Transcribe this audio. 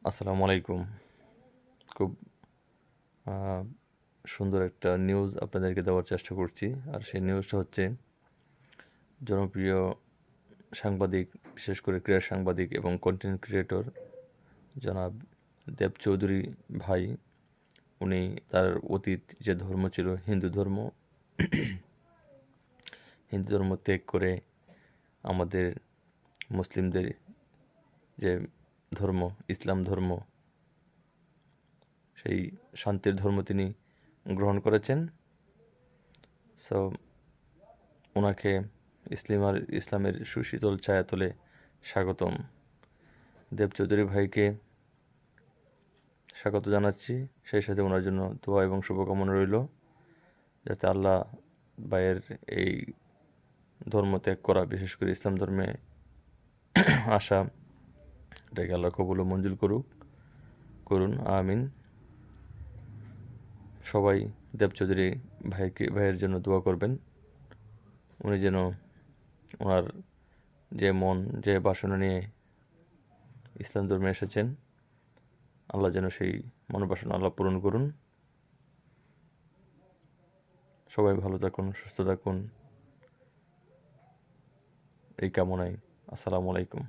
আসসালামু আলাইকুম। খুব আ সুন্দর একটা নিউজ আপনাদেরকে দেওয়ার চেষ্টা করছি। আর সেই নিউজটা হচ্ছে জনপ্রিয় সাংবাদিক, বিশেষ করে ক্রীড়া সাংবাদিক এবং কনটেন্ট ক্রিয়েটর জনাব দেব চৌধুরী ভাই, উনি তার অতীত যে ধর্ম ছিল হিন্দু ধর্ম, হিন্দু ধর্ম ত্যাগ করে আমাদের মুসলিমদের যে ধর্ম, ইসলাম ধর্ম, সেই শান্তির ধর্ম তিনি গ্রহণ করেছেন। সো ওনাকে ইসলামের সুশীতল ছায়াতলে স্বাগতম। দেব চৌধুরী ভাইকে স্বাগত জানাচ্ছি। সেই সাথে ওনার জন্য দোয়া এবং শুভকামনা রইল, যাতে আল্লাহ ভাইয়ের এই ধর্ম ত্যাগ করা, বিশেষ করে ইসলাম ধর্মে আসা, এটাকে আল্লাহ কবুল ও মঞ্জুর করুন, আমিন। সবাই দেব চৌধুরী ভাইয়ের জন্য দোয়া করবেন। উনি যেন ওনার যে মন, যে বাসনা নিয়ে ইসলাম ধর্মে এসেছেন, আল্লাহ যেন সেই মনোবাসনা আল্লাহ পূরণ করুন। সবাই ভালো থাকুন, সুস্থ থাকুন, এই কামনায়। আসসালামু আলাইকুম।